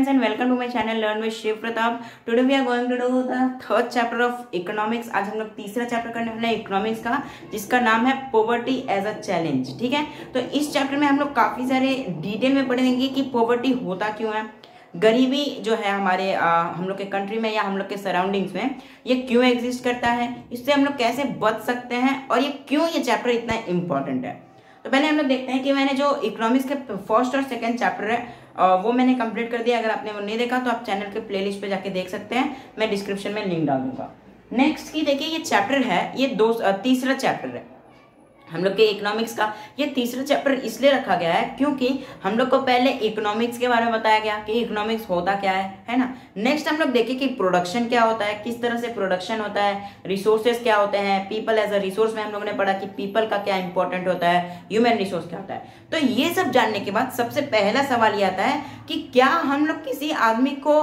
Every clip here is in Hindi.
friends and welcome to my channel Learn with Shiv Pratap. Today we are going to do the third chapter of economics. आज हम लोग तीसरा चैप्टर करने वाले हैं इकोनॉमिक्स का, जिसका नाम है पॉवर्टी एज अ चैलेंज। ठीक है, तो इस चैप्टर में हम लोग काफी सारे डिटेल में पढ़ेंगे कि पॉवर्टी होता क्यों है, गरीबी जो है हमारे हम लोग के कंट्री में या हम लोग के सराउंडिंग्स में ये क्यों एग्जिस्ट करता है, इससे हम लोग कैसे बच सकते हैं और ये क्यों ये चैप्टर इतना इंपॉर्टेंट है। तो पहले हम लोग देखते हैं कि मैंने जो इकोनॉमिक्स के फर्स्ट और सेकंड चैप्टर है वो मैंने कंप्लीट कर दिया। अगर आपने वो नहीं देखा तो आप चैनल के प्लेलिस्ट पे जाके देख सकते हैं, मैं डिस्क्रिप्शन में लिंक डाल दूंगा। नेक्स्ट की देखिए ये चैप्टर है, ये तीसरा चैप्टर है हम लोग के इकोनॉमिक्स का। ये तीसरा चैप्टर इसलिए रखा गया है क्योंकि हम लोग को पहले इकोनॉमिक्स के बारे में बताया गया कि इकोनॉमिक्स होता क्या है ना। नेक्स्ट हम लोग देखें कि प्रोडक्शन क्या होता है, किस तरह से प्रोडक्शन होता है, रिसोर्सेज क्या होते हैं, पीपल एज अ रिसोर्स में हम लोगों ने पढ़ा कि पीपल का क्या इंपॉर्टेंट होता है, ह्यूमन रिसोर्स क्या होता है। तो ये सब जानने के बाद सबसे पहला सवाल ये आता है कि क्या हम लोग किसी आदमी को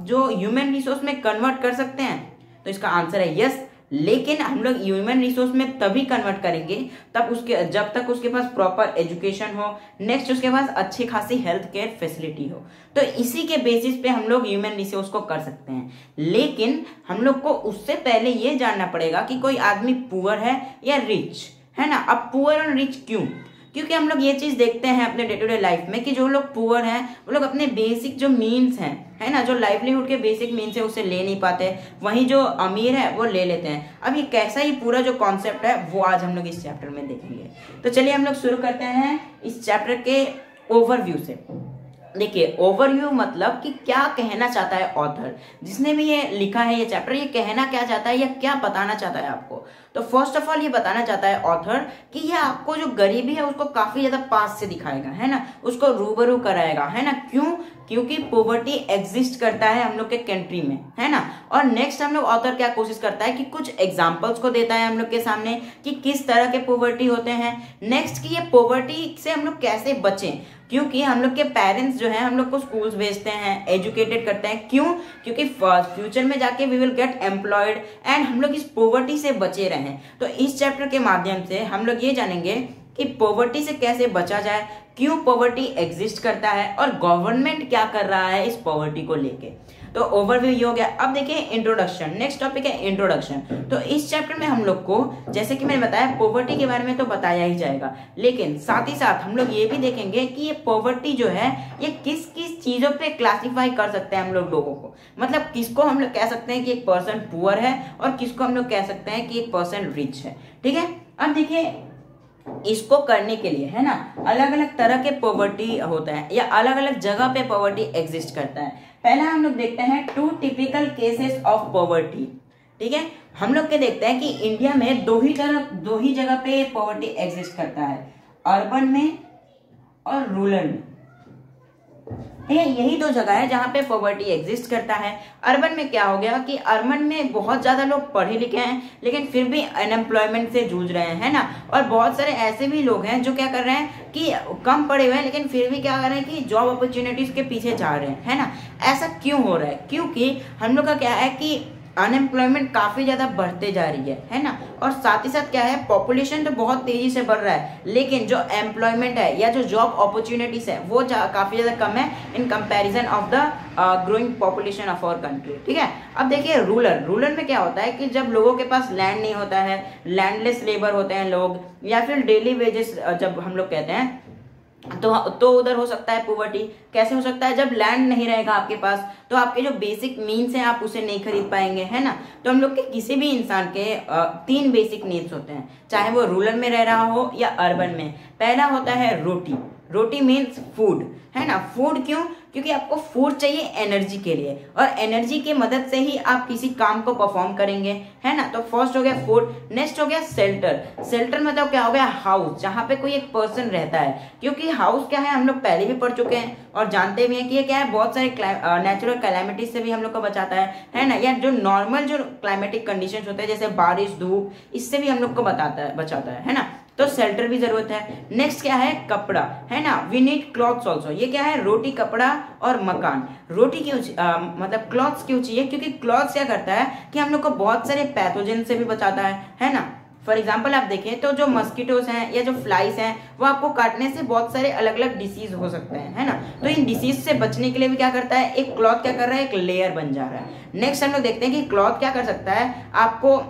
जो ह्यूमन रिसोर्स में कन्वर्ट कर सकते हैं। तो इसका आंसर है यस, लेकिन हम लोग ह्यूमन रिसोर्स में तभी कन्वर्ट करेंगे जब तक उसके पास प्रॉपर एजुकेशन हो, नेक्स्ट उसके पास अच्छी खासी हेल्थ केयर फैसिलिटी हो। तो इसी के बेसिस पे हम लोग ह्यूमन रिसोर्स को कर सकते हैं। लेकिन हम लोग को उससे पहले ये जानना पड़ेगा कि कोई आदमी पुअर है या रिच है ना। अब पुअर और रिच क्यों? क्योंकि हम लोग ये चीज देखते हैं अपने डे टू डे लाइफ में कि जो लोग पुअर हैं वो लोग अपने बेसिक जो मीन्स हैं है ना, जो लाइवलीहुड के बेसिक मीन्स है उसे ले नहीं पाते, वहीं जो अमीर है वो ले लेते हैं। अब ये कैसा ही पूरा जो कॉन्सेप्ट है वो आज हम लोग इस चैप्टर में देखेंगे। तो चलिए हम लोग शुरू करते हैं इस चैप्टर के ओवरव्यू से। देखिए ओवरव्यू मतलब कि क्या कहना चाहता है ऑथर, जिसने भी ये लिखा है ये चैप्टर, ये कहना क्या चाहता है या क्या बताना चाहता है आपको। तो फर्स्ट ऑफ ऑल ये बताना चाहता है ऑथर कि ये आपको जो गरीबी है उसको काफी ज्यादा पास से दिखाएगा है ना, उसको रूबरू कराएगा है ना। क्यों? क्योंकि पॉवर्टी एग्जिस्ट करता है हम लोग के कंट्री में है ना। और नेक्स्ट हम लोग ऑथर क्या कोशिश करता है कि कुछ एग्जांपल्स को देता है हम लोग के सामने कि किस तरह के पॉवर्टी होते हैं। नेक्स्ट कि ये पॉवर्टी से हम लोग कैसे बचें, क्योंकि हम लोग के पेरेंट्स जो है हम लोग को स्कूल्स भेजते हैं, एजुकेटेड करते हैं। क्यों? क्योंकि फ्यूचर में जाके we will get employed and हम लोग इस पॉवर्टी से बचे रहें। तो इस चैप्टर के माध्यम से हम लोग ये जानेंगे कि पॉवर्टी से कैसे बचा जाए, क्यों पॉवर्टी एग्जिस्ट करता है और गवर्नमेंट क्या कर रहा है इस पॉवर्टी को लेके। तो ओवरव्यू ये हो गया। अब देखिए इंट्रोडक्शन, नेक्स्ट टॉपिक है इंट्रोडक्शन। तो इस चैप्टर में हम लोग को जैसे कि मैंने बताया पॉवर्टी के बारे में तो बताया ही जाएगा, लेकिन साथ ही साथ हम लोग ये भी देखेंगे कि ये पॉवर्टी जो है ये किस किस चीजों पे क्लासिफाई कर सकते हैं हम लोगों को। मतलब किसको हम लोग कह सकते हैं कि एक पर्सन पुअर है और किसको हम लोग कह सकते हैं कि एक पर्सन रिच है। ठीक है, अब देखिए इसको करने के लिए है ना अलग अलग तरह के पॉवर्टी होता है या अलग अलग जगह पे पॉवर्टी एग्जिस्ट करता है। पहला हम लोग देखते हैं 2 टिपिकल केसेस ऑफ पॉवर्टी। ठीक है, हम लोग के देखते हैं कि इंडिया में दो ही जगह पे पॉवर्टी एग्जिस्ट करता है, अर्बन में और रूरल में। यही 2 जगह है जहां पे पॉवर्टी एग्जिस्ट करता है। अर्बन में क्या हो गया कि अर्बन में बहुत ज्यादा लोग पढ़े लिखे हैं लेकिन फिर भी अनएम्प्लॉयमेंट से जूझ रहे हैं है ना। और बहुत सारे ऐसे भी लोग हैं जो क्या कर रहे हैं कि कम पढ़े हुए हैं लेकिन फिर भी क्या कर रहे हैं कि जॉब अपॉर्चुनिटीज के पीछे जा रहे हैं है ना। ऐसा क्यों हो रहा है? क्योंकि हम लोग का क्या है कि अनएम्प्लॉयमेंट काफी ज्यादा बढ़ते जा रही है ना। और साथ ही साथ क्या है, पॉपुलेशन तो बहुत तेजी से बढ़ रहा है लेकिन जो एम्प्लॉयमेंट है या जो जॉब अपॉर्चुनिटीज है वो काफी ज्यादा कम है in comparison of the growing population of our country. ठीक है, अब देखिए रूरल में क्या होता है कि जब लोगों के पास लैंड नहीं होता है, लैंडलेस लेबर होते हैं लोग, या फिर डेली वेजेस जब हम लोग कहते हैं तो उधर हो सकता है पॉवर्टी। कैसे हो सकता है? जब लैंड नहीं रहेगा आपके पास तो आपके जो बेसिक नीड्स हैं आप उसे नहीं खरीद पाएंगे है ना। तो हम लोग के किसी भी इंसान के 3 बेसिक नीड्स होते हैं, चाहे वो रूरल में रह रहा हो या अर्बन में। पहला होता है रोटी, रोटी मीन्स फूड है ना। फूड क्यों? क्योंकि आपको फूड चाहिए एनर्जी के लिए और एनर्जी की मदद से ही आप किसी काम को परफॉर्म करेंगे है ना। तो फर्स्ट हो गया फूड। नेक्स्ट हो गया शेल्टर। शेल्टर मतलब क्या हो गया? हाउस, जहाँ पे कोई एक पर्सन रहता है। क्योंकि हाउस क्या है हम लोग पहले भी पढ़ चुके हैं और जानते भी हैं कि ये क्या है, बहुत सारे नेचुरल कैलामिटीज से भी हम लोग को बचाता है ना। या जो नॉर्मल जो क्लाइमेटिक कंडीशंस होते हैं जैसे बारिश धूप, इससे भी हम लोग को बचाता है ना। तो शेल्टर भी जरूरत है। नेक्स्ट क्या है? कपड़ा है ना, वी नीड क्लॉथ्स ऑल्सो। ये क्या है? रोटी, कपड़ा और मकान। रोटी क्यों मतलब क्लॉथ्स क्यों चाहिए? क्योंकि क्लॉथ्स क्या करता है कि हम लोग को बहुत सारे पैथोजन से भी बचाता है ना। फॉर एग्जाम्पल आप देखें तो जो मस्किटोस हैं या जो फ्लाइज हैं वो आपको काटने से बहुत सारे अलग अलग डिसीज हो सकते हैं, है ना। तो इन डिसीज से बचने के लिए भी क्या करता है, एक क्लॉथ क्या कर रहा है, एक लेयर बन जा रहा है। नेक्स्ट हम लोग देखते हैं कि क्लॉथ क्या कर सकता है, आपको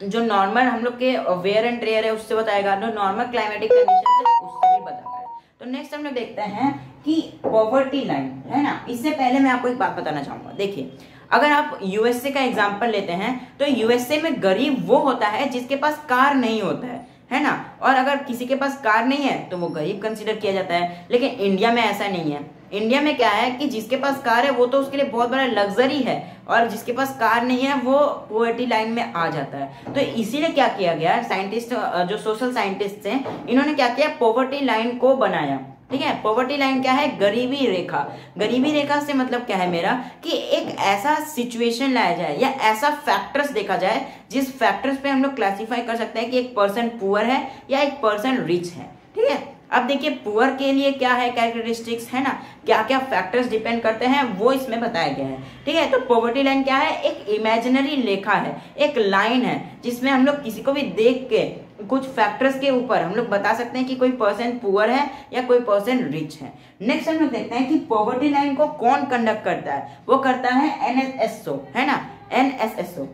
जो नॉर्मल हम लोग के वेयर एंड टेयर है उससे बताएगा, जो नॉर्मल क्लाइमेटिक कंडीशन है उससे भी बताता है। तो नेक्स्ट हम लोग देखते हैं कि पॉवर्टी लाइन, है ना। इससे पहले मैं आपको एक बात बताना चाहूंगा, देखिए अगर आप यूएसए का एग्जांपल लेते हैं तो यूएसए में गरीब वो होता है जिसके पास कार नहीं होता है ना। और अगर किसी के पास कार नहीं है तो वो गरीब कंसीडर किया जाता है। लेकिन इंडिया में ऐसा नहीं है। इंडिया में क्या है कि जिसके पास कार है वो तो उसके लिए बहुत बड़ा लग्जरी है, और जिसके पास कार नहीं है वो पॉवर्टी लाइन में आ जाता है। तो इसीलिए क्या किया गया, साइंटिस्ट जो सोशल साइंटिस्ट हैं इन्होंने क्या किया, पॉवर्टी लाइन को बनाया। ठीक है, पॉवर्टी लाइन क्या है, गरीबी रेखा। गरीबी रेखा से मतलब क्या है मेरा, कि एक ऐसा सिचुएशन लाया जाए या ऐसा फैक्टर्स देखा जाए जिस फैक्टर्स पे हम लोग क्लासिफाई कर सकते हैं कि एक पर्सन पुअर है या एक पर्सन रिच है। ठीक है, अब देखिए पुअर के लिए क्या है कैरेक्टरिस्टिक्स, है ना, क्या क्या फैक्टर्स डिपेंड करते हैं वो इसमें बताया गया है। ठीक है, तो पॉवर्टी लाइन क्या है, एक इमेजिनरी रेखा है, एक लाइन है जिसमें हम लोग किसी को भी देख के कुछ फैक्टर्स के ऊपर हम लोग बता सकते हैं कि कोई पर्सन पुअर है या कोई पर्सन रिच है। नेक्स्ट हम लोग देखते हैं कि पॉवर्टी लाइन को कौन कंडक्ट करता है, वो करता है एनएसएसओ, है ना, एनएसएसओ।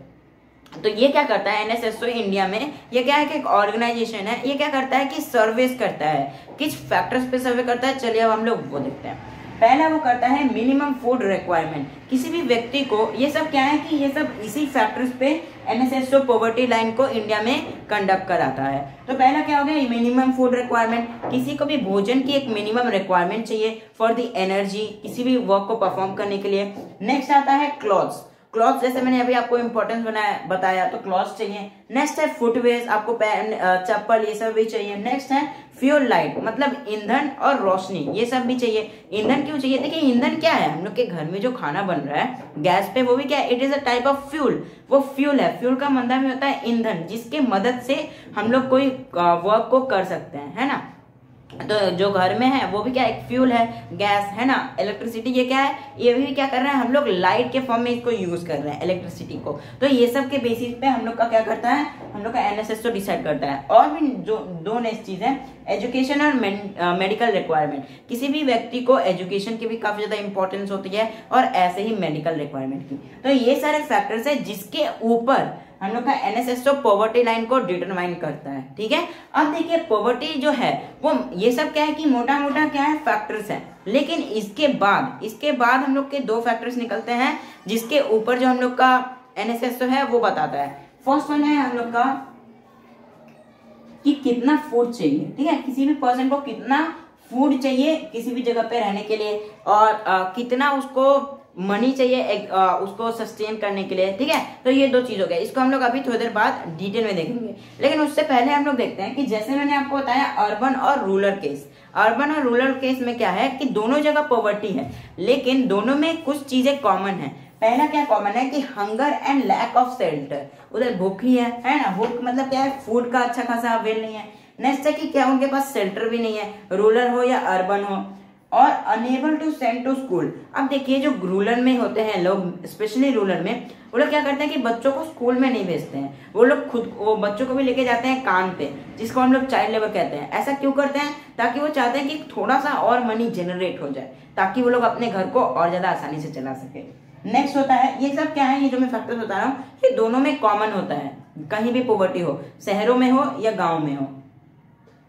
तो ये क्या करता है, एनएसएसओ इंडिया में ये क्या है कि एक ऑर्गेनाइजेशन है। ये क्या करता है कि सर्वेस करता है, किस फैक्टर्स पे सर्वे करता है, चलिए अब हम लोग वो देखते हैं। पहला वो करता है मिनिमम फूड रिक्वायरमेंट, किसी भी व्यक्ति को, ये सब क्या है कि ये सब इसी फैक्टर्स पे एनएसएसओ पॉवर्टी लाइन को इंडिया में कंडक्ट कराता है। तो पहला क्या हो गया, मिनिमम फूड रिक्वायरमेंट, किसी को भी भोजन की एक मिनिमम रिक्वायरमेंट चाहिए फॉर द एनर्जी, किसी भी वर्क को परफॉर्म करने के लिए। नेक्स्ट आता है क्लॉथ्स, क्लॉथ जैसे मैंने अभी आपको इंपॉर्टेंस बताया तो क्लॉथ चाहिए। नेक्स्ट है फुटवेयर, आपको चप्पल ये सब भी चाहिए। नेक्स्ट है फ्यूल लाइट, मतलब ईंधन और रोशनी, ये सब भी चाहिए। ईंधन क्यों चाहिए, देखिए ईंधन क्या है, हम लोग के घर में जो खाना बन रहा है गैस पे, वो भी क्या है, it is a type of fuel, वो फ्यूल है। फ्यूल का मतलब में होता है ईंधन, जिसके मदद से हम लोग कोई वर्क को कर सकते हैं, है ना। तो जो घर में है वो भी क्या एक फ्यूल है, गैस, है ना। इलेक्ट्रिसिटी ये क्या है, ये भी क्या कर रहे हैं हम लोग, लाइट के फॉर्म में इसको यूज कर रहे हैं इलेक्ट्रिसिटी को। तो ये सब के बेसिस पे हम लोग का क्या करता है, हम लोग का एनएसएसओ डिसाइड करता है। और भी जो दो नेक्स्ट चीज है, एजुकेशन और मेडिकल रिक्वायरमेंट, किसी भी व्यक्ति को एजुकेशन की भी काफी ज्यादा इंपॉर्टेंस होती है और ऐसे ही मेडिकल रिक्वायरमेंट की। तो ये सारे फैक्टर्स है जिसके ऊपर हम लोग का एनएसएसओ पॉवर्टी लाइन को डिटरमाइन करता है। ठीक है, अब देखिए पॉवर्टी जो है वो ये सब क्या है कि मोटा मोटा क्या है फैक्टर्स है। लेकिन इसके बाद हम लोग के दो फैक्टर्स निकलते हैं जिसके ऊपर जो हम लोग का एनएसएसओ है वो बताता है। फर्स्ट वन है हम लोग का कि कितना फूड चाहिए। ठीक है, किसी भी पर्सन को कितना फूड चाहिए किसी भी जगह पे रहने के लिए, और कितना उसको मनी चाहिए उसको सस्टेन करने के लिए। ठीक है, तो ये दो चीज हो गया, इसको हम लोग अभी थोड़ी देर बाद डिटेल में देखेंगे। लेकिन उससे पहले हम लोग देखते हैं कि जैसे मैंने आपको बताया अर्बन और रूरल केस, अर्बन और रूरल केस में क्या है कि दोनों जगह पॉवर्टी है, लेकिन दोनों में कुछ चीजें कॉमन है। पहला क्या कॉमन है कि hunger and lack of shelter, उधर भूखी है ना, भूख मतलब क्या है, फूड का अच्छा खासा अवेल नहीं है। नेक्स्ट है कि क्या उनके पास शेल्टर भी नहीं है, रूरल हो या अर्बन हो, और unable to send to school. अब देखिए जो रूरल में होते हैं लोग, स्पेशली रूरल में, वो लोग क्या करते हैं कि बच्चों को स्कूल में नहीं भेजते हैं, वो लोग खुद वो बच्चों को भी लेके जाते हैं काम पे, जिसको हम लोग चाइल्ड लेबर कहते हैं। ऐसा क्यों करते हैं, ताकि वो चाहते हैं कि थोड़ा सा और मनी जनरेट हो जाए, ताकि वो लोग अपने घर को और ज्यादा आसानी से चला सके। नेक्स्ट होता है, ये सब क्या है, ये जो मैं फैक्टर्स बता रहा हूँ ये दोनों में कॉमन होता है, कहीं भी पॉवर्टी हो, शहरों में हो या गाँव में हो।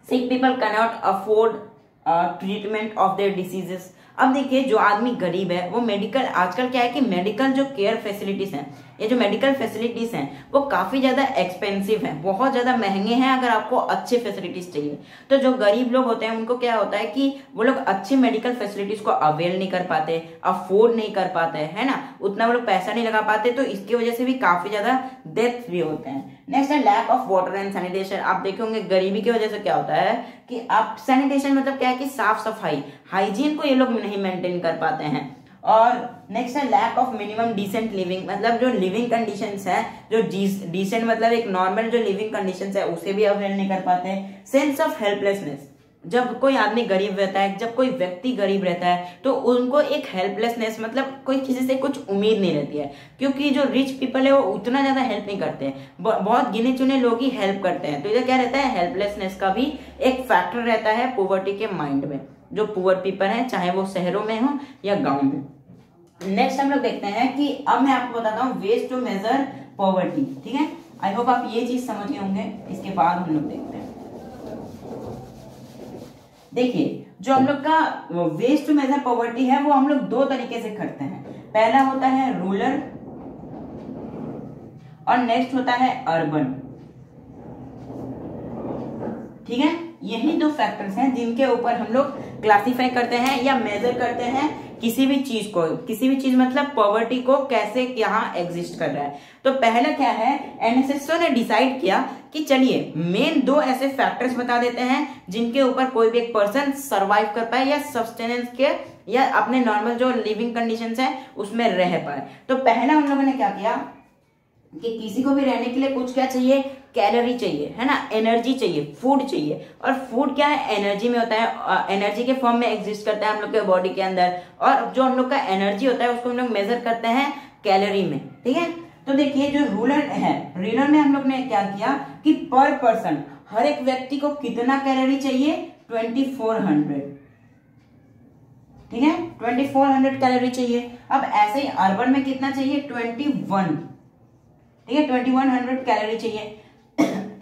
सिक people can not afford treatment of their diseases. अब देखिए जो आदमी गरीब है वो मेडिकल, आजकल क्या है कि मेडिकल जो केयर फैसिलिटीज हैं, ये जो मेडिकल फैसिलिटीज हैं वो काफी ज्यादा एक्सपेंसिव हैं, बहुत ज्यादा महंगे हैं अगर आपको अच्छे फैसिलिटीज चाहिए। तो जो गरीब लोग होते हैं उनको क्या होता है कि वो लोग अच्छी मेडिकल फैसिलिटीज को अवेल नहीं कर पाते, अफोर्ड नहीं कर पाते, है ना, उतना वो लोग पैसा नहीं लगा पाते, तो इसकी वजह से भी काफी ज्यादा डेथ भी होते हैं। नेक्स्ट है lack of water and sanitation. आप देखे होंगे गरीबी की वजह से क्या होता है कि आप सैनिटेशन मतलब क्या है कि साफ सफाई, हाइजीन को ये लोग नहीं मेंटेन कर पाते हैं। और नेक्स्ट है lack of minimum decent living, मतलब जो लिविंग कंडीशंस है, जो डिसेंट मतलब एक नॉर्मल जो लिविंग कंडीशंस है उसे भी अवेल नहीं कर पाते। सेंस ऑफ हेल्पलेसनेस, जब कोई आदमी गरीब रहता है, जब कोई व्यक्ति गरीब रहता है, तो उनको एक हेल्पलेसनेस, मतलब कोई किसी से कुछ उम्मीद नहीं रहती है, क्योंकि जो रिच पीपल है वो उतना ज़्यादा हेल्प नहीं करते हैं, बहुत गिने चुने लोग ही हेल्प करते हैं। तो इधर क्या रहता है, हेल्पलेसनेस का भी एक फैक्टर रहता है पॉवर्टी के माइंड में, जो पुअर पीपल है, चाहे वो शहरों में हो या गाँव में। नेक्स्ट हम लोग देखते हैं कि अब मैं आपको बताता हूँ वेज टू मेजर पॉवर्टी, ठीक है। आई होप आप ये चीज समझ गए होंगे। इसके बाद हम लोग देखते हैं, देखिए जो हम लोग का वेज टू मेजर पॉवर्टी है वो हम लोग दो तरीके से करते हैं। पहला होता है रूरल और नेक्स्ट होता है अर्बन, ठीक है। यही दो फैक्टर्स हैं जिनके ऊपर हम लोग क्लासिफाई करते हैं या मेजर करते हैं किसी भी चीज को, किसी भी चीज मतलब पॉवर्टी को कैसे यहाँ एग्जिस्ट कर रहा है। तो पहला क्या है, एनएसएसओ ने डिसाइड किया कि चलिए मेन दो ऐसे फैक्टर्स बता देते हैं जिनके ऊपर कोई भी एक पर्सन सरवाइव कर पाए या सस्टेनेंस के या अपने नॉर्मल जो लिविंग कंडीशंस है उसमें रह पाए। तो पहला हम लोगों ने क्या किया कि किसी को भी रहने के लिए कुछ क्या चाहिए, कैलोरी चाहिए, है ना, एनर्जी चाहिए, फूड चाहिए। और फूड क्या है, एनर्जी में होता है, एनर्जी के फॉर्म में एग्जिस्ट करता है हम लोग के बॉडी के अंदर। और जो हम लोग का एनर्जी होता है उसको हम लोग मेजर करते हैं कैलोरी में, ठीक है। तो देखिए जो रूरल है, रूरल में हम लोग ने क्या किया कि पर पर्सन हर एक व्यक्ति को कितना कैलोरी चाहिए, 2400, ठीक है, 2400 कैलोरी चाहिए। अब ऐसे ही अर्बन में कितना चाहिए, 21, ठीक है, 2100 कैलोरी चाहिए,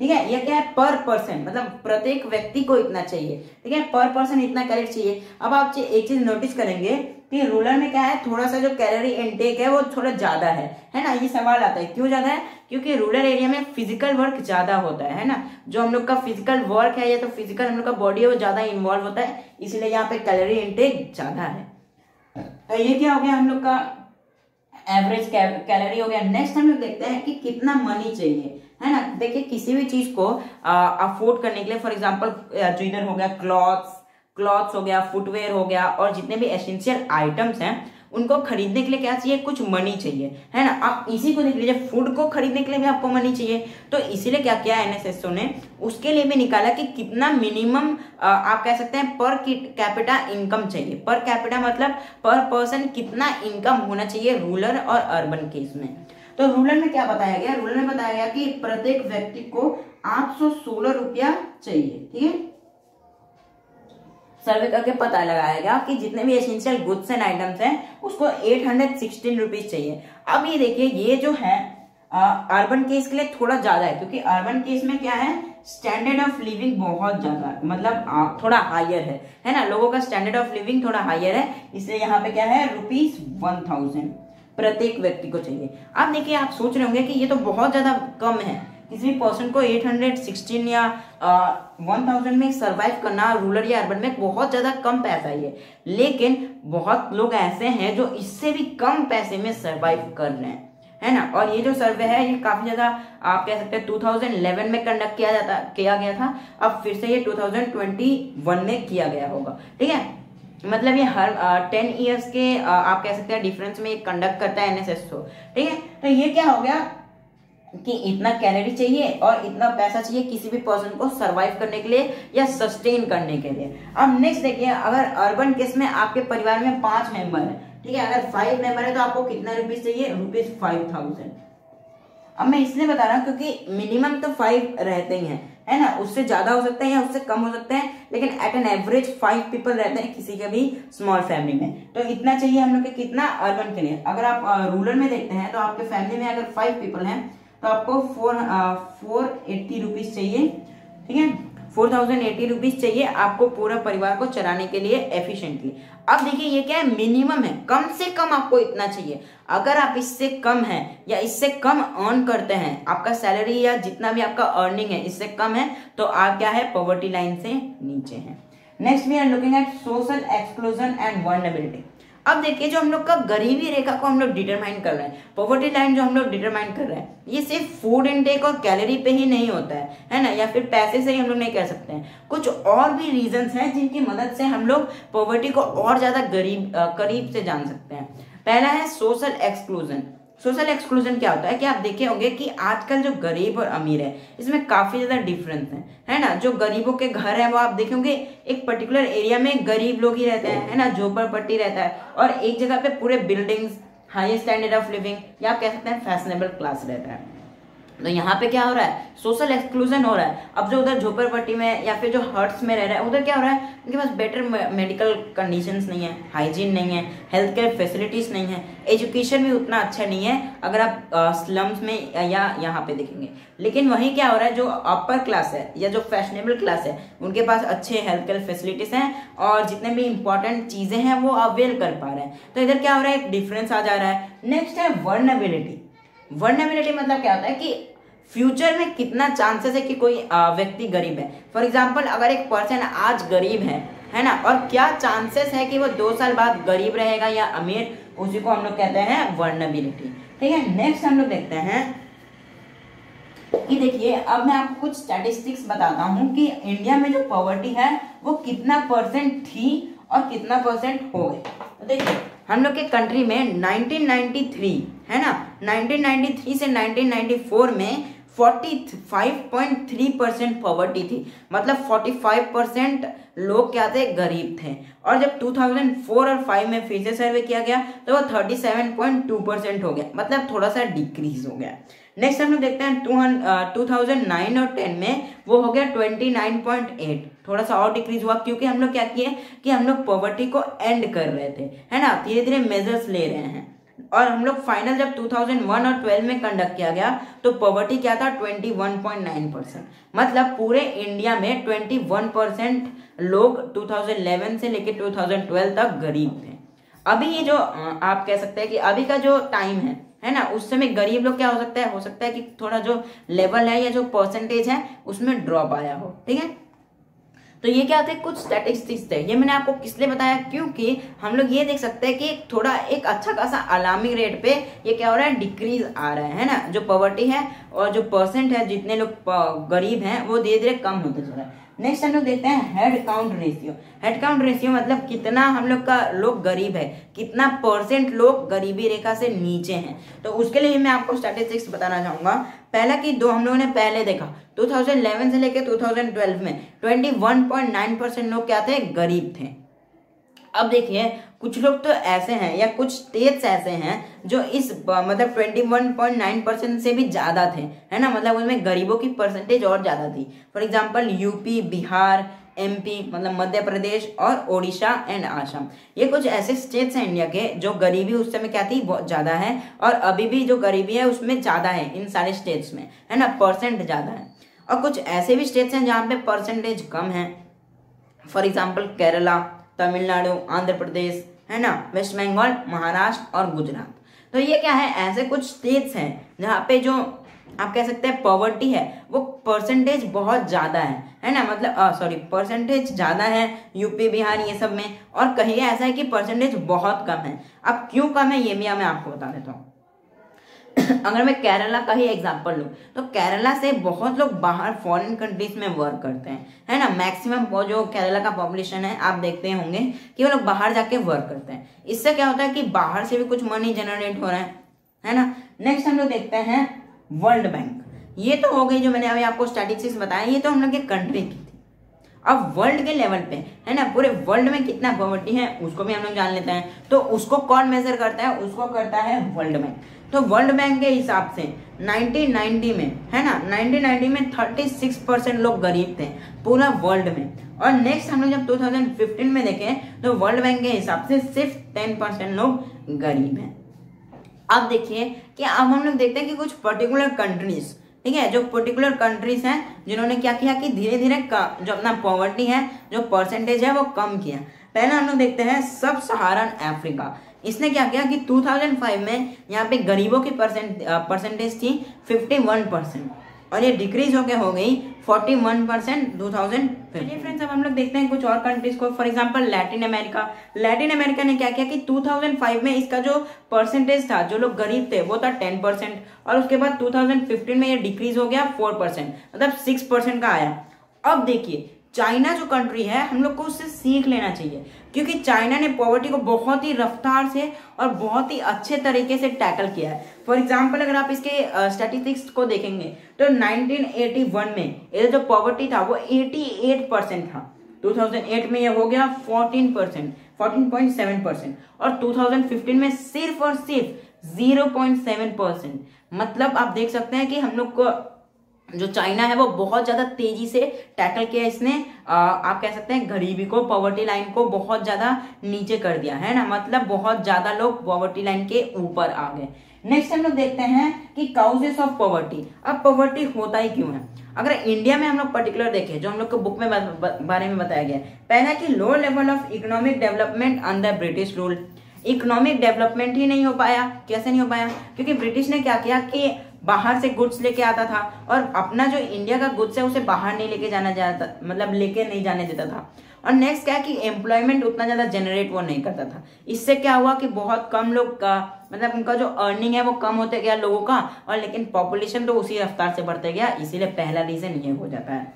ठीक है। ये क्या है, पर पर्सन, मतलब प्रत्येक व्यक्ति को इतना चाहिए, ठीक है, पर पर्सन इतना कैलोरी चाहिए। अब आप एक चीज नोटिस करेंगे कि रूरल में क्या है, थोड़ा सा जो कैलोरी इनटेक है वो थोड़ा ज्यादा है ना। ये सवाल आता है क्यों ज्यादा है, क्योंकि रूरल एरिया में फिजिकल वर्क ज्यादा होता है ना। जो हम लोग का फिजिकल वर्क है या तो फिजिकल हम लोग का बॉडी है वो ज्यादा इन्वॉल्व होता है, इसलिए यहाँ पे कैलोरी इनटेक ज्यादा है। तो ये क्या हो गया हम लोग का एवरेज कैलोरी हो गया। नेक्स्ट हम लोग देखते हैं कि कितना मनी चाहिए, है ना। देखिए किसी भी चीज को अफोर्ड करने के लिए, फॉर एग्जांपल जो इधर हो गया क्लॉथ्स हो गया, फुटवेयर हो गया, और जितने भी एसेंशियल आइटम्स हैं उनको खरीदने के लिए क्या चाहिए, कुछ मनी चाहिए, है ना। आप इसी को देख लीजिए, फूड को खरीदने के लिए भी आपको मनी चाहिए। तो इसीलिए क्या किया एनएसएसओ ने, उसके लिए भी निकाला कि कितना मिनिमम आप कह सकते हैं पर कैपिटा इनकम चाहिए। पर कैपिटा मतलब पर पर्सन कितना इनकम होना चाहिए रूरल और अर्बन केस में। तो रूरल में क्या बताया गया, रूरल में बताया गया कि प्रत्येक व्यक्ति को 816 रुपया चाहिए, ठीक है। सर्वे करके पता लगाया गया कि जितने भी एसेंशियल गुड्स एंड आइटम्स हैं उसको 816 रुपीज चाहिए। अब ये देखिए ये जो है अर्बन केस के लिए थोड़ा ज्यादा है, क्योंकि अर्बन केस में क्या है, स्टैंडर्ड ऑफ लिविंग बहुत ज्यादा है, मतलब थोड़ा हायर है ना, लोगों का स्टैंडर्ड ऑफ लिविंग थोड़ा हायर है, इसलिए यहाँ पे क्या है ₹1000 प्रत्येक व्यक्ति को चाहिए। अब देखिए आप सोच रहे होंगे कि ये तो बहुत ज्यादा कम है, किसी भी पर्सन को 816 या 1000 में सरवाइव करना रूरल या अर्बन में बहुत ज्यादा कम पैसा ही है। लेकिन बहुत लोग ऐसे हैं जो इससे भी कम पैसे में सरवाइव कर रहे हैं, है ना। और ये जो सर्वे है ये काफी ज्यादा आप कह सकते हैं 2011 में कंडक्ट किया गया था, अब फिर से ये 2021 में किया गया होगा, ठीक है। मतलब ये हर 10 ईयर्स के आप कह सकते हैं डिफरेंस में कंडक्ट करता है एनएसएसओ, ठीक है। तो ये क्या हो गया कि इतना कैलोरी चाहिए और इतना पैसा चाहिए किसी भी पर्सन को सरवाइव करने के लिए या सस्टेन करने के लिए। अब नेक्स्ट देखिए, अगर अर्बन केस में आपके परिवार में 5 मेंबर है, ठीक है, अगर 5 मेंबर है तो आपको कितना रुपीज चाहिए, ₹5000। अब मैं इसलिए बता रहा हूँ क्योंकि मिनिमम तो 5 रहते ही हैं, है ना, उससे ज्यादा हो सकते हैं या उससे कम हो सकते हैं, लेकिन एट एन एवरेज 5 पीपल रहते हैं किसी के भी स्मॉल फैमिली में। तो इतना चाहिए हम लोग के कितना, अर्बन के लिए। अगर आप रूरल में देखते हैं तो आपके फैमिली में अगर 5 पीपल हैं तो आपको 480 रुपीज चाहिए, ठीक है, 4080 रुपीज चाहिए आपको पूरा परिवार को चलाने के लिए एफिशिएंटली। अब देखिए ये क्या है, मिनिमम है, कम से कम आपको इतना चाहिए। अगर आप इससे कम है या इससे कम अर्न करते हैं, आपका सैलरी या जितना भी आपका अर्निंग है इससे कम है, तो आप क्या है, पॉवर्टी लाइन से नीचे हैं। Next we are looking at social exclusion and vulnerability. अब देखिए जो हम लोग का गरीबी रेखा को हम लोग डिटरमाइन कर रहे हैं, पॉवर्टी लाइन जो हम लोग डिटरमाइन कर रहे हैं, ये सिर्फ फूड इनटेक और कैलोरी पे ही नहीं होता है ना, या फिर पैसे से ही हम लोग नहीं कह सकते हैं। कुछ और भी रीजंस हैं जिनकी मदद से हम लोग पॉवर्टी को और ज्यादा करीब से जान सकते हैं। पहला है सोशल एक्सक्लूजन। सोशल एक्सक्लूजन क्या होता है कि आप देखे होंगे कि आजकल जो गरीब और अमीर है इसमें काफी ज्यादा डिफरेंस है ना। जो गरीबों के घर है वो आप देखेंगे एक पर्टिकुलर एरिया में गरीब लोग ही रहते हैं, है ना, झोपड़पट्टी रहता है, और एक जगह पे पूरे buildings, high standard of living, या आप कह सकते हैं फैशनेबल क्लास रहता है। तो यहाँ पे क्या हो रहा है, सोशल एक्सक्लूजन हो रहा है। अब जो उधर झोपड़पट्टी में या फिर जो हट्स में रह रहा है उधर क्या हो रहा है, उनके पास बेटर मेडिकल कंडीशंस नहीं है, हाइजीन नहीं है, हेल्थ केयर फैसिलिटीज नहीं है, एजुकेशन भी उतना अच्छा नहीं है अगर आप स्लम्स में या यहाँ पे देखेंगे। लेकिन वहीं क्या हो रहा है, जो अपर क्लास है या जो फैशनेबल क्लास है उनके पास अच्छे हेल्थ केयर फैसिलिटीज हैं और जितने भी इंपॉर्टेंट चीजें हैं वो अवेल कर पा रहे हैं। तो इधर क्या हो रहा है, एक डिफरेंस आ जा रहा है। नेक्स्ट है वर्नेबिलिटी। वर्नेबिलिटी मतलब क्या होता है कि फ्यूचर में कितना चांसेस है कि कोई व्यक्ति गरीब है। फॉर एग्जांपल अगर एक पर्सन आज गरीब है ना, और क्या चांसेस है कि वो 2 साल बाद गरीब रहेगा या अमीर, उसी को हम लोग कहते हैं वर्नेबिलिटी। ठीक है, नेक्स्ट हम लोग देखते हैं कि देखिए अब मैं आपको कुछ स्टैटिस्टिक्स बताता हूं कि इंडिया में जो पॉवर्टी है वो कितना परसेंट थी और कितना परसेंट हो गए। तो देखिए हम लोग के कंट्री में 1993 है ना, 1993 से 1994 में 45.3% पॉवर्टी थी, मतलब 45% लोग क्या थे, गरीब थे। और जब 2004 और 5 में फिर से सर्वे किया गया तो वो 37.2% हो गया, मतलब थोड़ा सा डिक्रीज हो गया। नेक्स्ट हम लोग देखते हैं 2009 और 10 में वो हो गया 29.8, थोड़ा सा और डिक्रीज हुआ क्योंकि हम लोग क्या किए कि हम लोग पॉवर्टी को एंड कर रहे थे, है ना, धीरे धीरे मेजर्स ले रहे हैं। और हम लोग फाइनल जब 2001 और 12 में कंडक्ट किया गया तो पॉवर्टी क्या था, 21.9%, मतलब पूरे इंडिया में 21% लोग 2011 से लेकर 2012 तक गरीब थे। अभी ये जो आप कह सकते हैं कि अभी का जो टाइम है ना, उस समय गरीब लोग क्या हो सकता है कि थोड़ा जो लेवल है या जो परसेंटेज है उसमें ड्रॉप आया हो। ठीक है, तो ये क्या थे, कुछ स्टैटिस्टिक्स थे। ये मैंने आपको किस लिए बताया, क्योंकि हम लोग ये देख सकते हैं कि थोड़ा एक अच्छा खासा अलार्मिंग रेट पे ये क्या हो रहा है, डिक्रीज आ रहा है ना, जो पॉवर्टी है और जो परसेंट है जितने लोग गरीब हैं वो धीरे धीरे कम होते जा रहा है। नेक्स्ट हम लोग देखते हैं head count ratio. Head count ratio मतलब कितना हम लोग का लोग गरीब है, कितना परसेंट लोग गरीबी रेखा से नीचे हैं। तो उसके लिए मैं आपको स्टैटिस्टिक्स बताना चाहूंगा। पहला कि दो हम लोगों ने पहले देखा 2011 से लेकर 2012 में 21.9% लोग क्या थे, गरीब थे। अब देखिए कुछ लोग तो ऐसे हैं या कुछ स्टेट्स ऐसे हैं जो इस मतलब 21.9% से भी ज्यादा थे, है ना, मतलब उनमें गरीबों की परसेंटेज और ज्यादा थी। For example UP, Bihar, MP मतलब मध्य प्रदेश और ओडिशा एंड आसाम, ये कुछ ऐसे स्टेट्स हैं इंडिया के जो गरीबी उस समय क्या थी, बहुत ज्यादा है, और अभी भी जो गरीबी है उसमें ज्यादा है इन सारे स्टेट्स में, है ना, परसेंट ज्यादा है। और कुछ ऐसे भी स्टेट्स हैं जहाँ पे परसेंटेज कम है, फॉर एग्जाम्पल केरला, तमिलनाडु, आंध्र प्रदेश, है ना, वेस्ट बंगाल, महाराष्ट्र और गुजरात। तो ये क्या है, ऐसे कुछ स्टेट्स हैं जहाँ पे जो आप कह सकते हैं पॉवर्टी है वो परसेंटेज बहुत ज्यादा है ना, मतलब सॉरी परसेंटेज ज्यादा है यूपी, बिहार ये सब में, और कहीं ऐसा है कि परसेंटेज बहुत कम है। अब क्यों कम है ये भी मैं आपको बता देता हूँ। अगर मैं केरला का ही एग्जांपल लूं तो केरला से बहुत लोग बाहर फॉरेन कंट्रीज में वर्क करते हैं, है ना, मैक्सिमम जो केरला का पॉपुलेशन है आप देखते होंगे कि वो लोग बाहर जाके वर्क करते हैं। इससे क्या होता है कि बाहर से भी कुछ मनी जनरेट हो रहा है ना। नेक्स्ट हम लोग देखते हैं वर्ल्ड बैंक। ये तो हो गई जो मैंने अभी आपको स्टैटिस्टिक्स बताया, ये तो हम लोग के कंट्री की थी। अब वर्ल्ड के लेवल पे, है ना, पूरे वर्ल्ड में कितना पॉवर्टी है उसको भी हम लोग जान लेते हैं। तो उसको कौन मेजर करता है, उसको करता है वर्ल्ड बैंक। तो वर्ल्ड बैंक के हिसाब से 1990 में, है ना, 1990 में 36% लोग गरीब थे पूरा वर्ल्ड में। और नेक्स्ट हम लोग जब 2015 में देखें तो वर्ल्ड बैंक के हिसाब से सिर्फ 10% लोग गरीब हैं। अब देखिए कि अब हम लोग देखते हैं कि कुछ पर्टिकुलर कंट्रीज, ठीक है, जो पर्टिकुलर कंट्रीज हैं जिन्होंने क्या किया कि धीरे धीरे जो अपना पॉवर्टी है, जो परसेंटेज है वो कम किया। पहले हम लोग देखते हैं सब सहारन अफ्रीका। इसने क्या किया कि 2005 में यहाँ पे गरीबों की परसेंटेज थी 51% और ये डिक्रीज होकर हो गई 41% 2015। फ्रेंड्स अब हम लोग देखते हैं कुछ और कंट्रीज को। For example Latin America. Latin America ने क्या किया कि 2005 में इसका जो परसेंटेज था, जो लोग गरीब थे, वो था 10%, और उसके बाद 2015 में ये डिक्रीज हो गया 4%, मतलब 6% का आया। अब देखिए चाइना जो कंट्री है हम लोग को उससे सीख लेना चाहिए, क्योंकि चाइना ने पॉवर्टी को बहुत ही रफ्तार से और बहुत ही अच्छे तरीके से टैकल किया है। फॉर एग्जाम्पल अगर आप इसके स्टैटिस्टिक्स को देखेंगे तो 1981 में ये जो पॉवर्टी था वो 88% था, 2008 में ये हो गया 14%, 14.7%, और 2015 में सिर्फ और सिर्फ 0.7%। मतलब आप देख सकते हैं कि हम लोग को जो चाइना है वो बहुत ज्यादा तेजी से टैकल किया इसने। आप कह सकते हैं गरीबी को, पॉवर्टी लाइन को बहुत ज्यादा नीचे कर दिया है ना, मतलब बहुत ज्यादा लोग पॉवर्टी लाइन के ऊपर आ गए। नेक्स्ट हम लोग देखते हैं कि काउजेस ऑफ पॉवर्टी। अब पॉवर्टी होता ही क्यों है? अगर इंडिया में हम लोग पर्टिकुलर देखें, जो हम लोग को बुक में बारे में बताया गया है, पहला कि low level of economic development under British rule. Economic development ही नहीं हो पाया। कैसे नहीं हो पाया? क्योंकि ब्रिटिश ने क्या किया कि बाहर से गुड्स लेके आता था और अपना जो इंडिया का गुड्स है उसे बाहर नहीं लेके जाना जाता, मतलब लेके नहीं जाने देता था। और नेक्स्ट क्या कि एम्प्लॉयमेंट उतना ज्यादा जनरेट वो नहीं करता था। इससे क्या हुआ कि बहुत कम लोग का, मतलब उनका जो अर्निंग है वो कम होते गया लोगों का, और लेकिन पॉपुलेशन तो उसी रफ्तार से बढ़ते गया। इसीलिए पहला रीजन ये हो जाता है।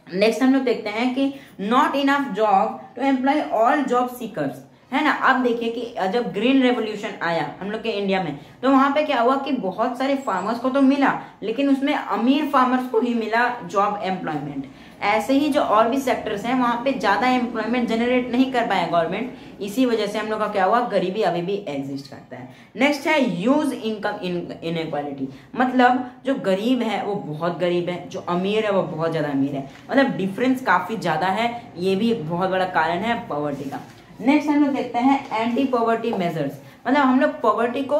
नेक्स्ट हम लोग देखते हैं कि not enough job to employ all job seekers, है ना। अब देखिए कि जब ग्रीन रेवोल्यूशन आया हम लोग के इंडिया में, तो वहां पे क्या हुआ कि बहुत सारे फार्मर्स को तो मिला, लेकिन उसमें अमीर फार्मर्स को ही मिला जॉब एम्प्लॉयमेंट। ऐसे ही जो और भी सेक्टर्स हैं वहां पे ज्यादा एम्प्लॉयमेंट जनरेट नहीं कर पाया गवर्नमेंट। इसी वजह से हम लोग का क्या हुआ, गरीबी अभी भी एग्जिस्ट करता है। नेक्स्ट है ह्यूज इनकम इनइक्वालिटी, मतलब जो गरीब है वो बहुत गरीब है, जो अमीर है वो बहुत ज्यादा अमीर है, मतलब डिफरेंस काफी ज्यादा है। ये भी एक बहुत बड़ा कारण है पॉवर्टी का। नेक्स्ट हम लोग देखते हैं एंटी पॉवर्टी मेजर्स, मतलब हम लोग पॉवर्टी को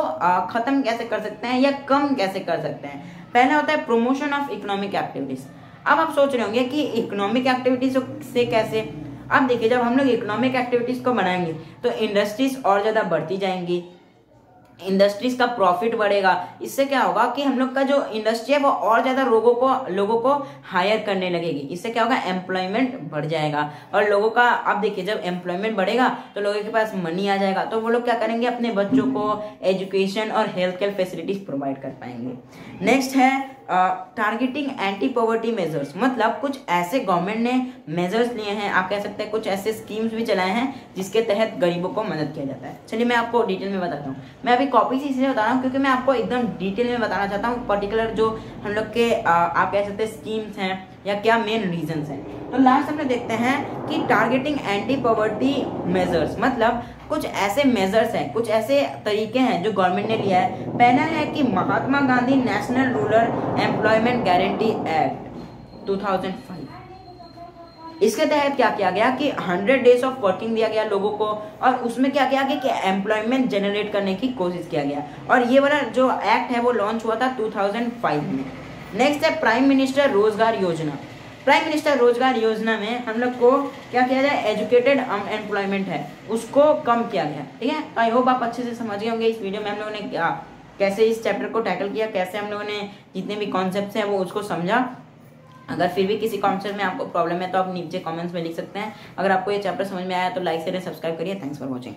खत्म कैसे कर सकते हैं या कम कैसे कर सकते हैं। पहला होता है प्रोमोशन ऑफ इकोनॉमिक एक्टिविटीज। अब आप सोच रहे होंगे कि इकोनॉमिक एक्टिविटीज से कैसे। अब देखिए जब हम लोग इकोनॉमिक एक्टिविटीज को बनाएंगे तो इंडस्ट्रीज और ज्यादा बढ़ती जाएंगी, इंडस्ट्रीज का प्रॉफिट बढ़ेगा। इससे क्या होगा कि हम लोग का जो इंडस्ट्री है वो और ज्यादा लोगों को हायर करने लगेगी। इससे क्या होगा, एम्प्लॉयमेंट बढ़ जाएगा और लोगों का, अब देखिए जब एम्प्लॉयमेंट बढ़ेगा तो लोगों के पास मनी आ जाएगा, तो वो लोग क्या करेंगे, अपने बच्चों को एजुकेशन और हेल्थ केयर फैसिलिटीज प्रोवाइड कर पाएंगे। नेक्स्ट है टारगेटिंग एंटी पॉवर्टी मेजर्स, मतलब कुछ ऐसे गवर्नमेंट ने मेजर्स लिए हैं, आप कह सकते हैं कुछ ऐसे स्कीम्स भी चलाए हैं जिसके तहत गरीबों को मदद किया जाता है। चलिए मैं आपको डिटेल में बताता हूँ। मैं अभी कॉपी से इसलिए बता रहा हूँ क्योंकि मैं आपको एकदम डिटेल में बताना चाहता हूँ पर्टिकुलर जो हम लोग के आप कह सकते हैं स्कीम्स हैं या क्या मेन रीजंस हैं। तो लास्ट हम लोग देखते हैं कि टारगेटिंग एंटी पॉवर्टी मेजर्स, मतलब कुछ ऐसे मेजर्स हैं, कुछ ऐसे तरीके हैं जो गवर्नमेंट ने लिया है। पहला है कि Mahatma Gandhi national rural employment guarantee act 2005। इसके तहत क्या किया गया कि 100 डेज ऑफ वर्किंग दिया गया लोगों को, और उसमें क्या किया गया कि एम्प्लॉयमेंट जनरेट करने की कोशिश किया गया, और ये वाला जो एक्ट है वो लॉन्च हुआ था 2005 में। नेक्स्ट है प्राइम मिनिस्टर रोजगार योजना। प्राइम मिनिस्टर रोजगार योजना में हम लोग को क्या किया जाए, एजुकेटेड अनएम्प्लॉयमेंट है उसको कम किया गया। ठीक है, आई होप आप अच्छे से समझ गए होंगे इस वीडियो में हम लोगों ने कैसे इस चैप्टर को टैकल किया, कैसे हम लोगों ने जितने भी कॉन्सेप्ट्स हैं वो उसको समझा। अगर फिर भी किसी कॉन्सेप्ट में आपको प्रॉब्लम है तो आप नीचे कमेंट्स में लिख सकते हैं। अगर आपको ये चैप्टर समझ में आया तो लाइक शेयर सब्सक्राइब करिए। Thanks for watching.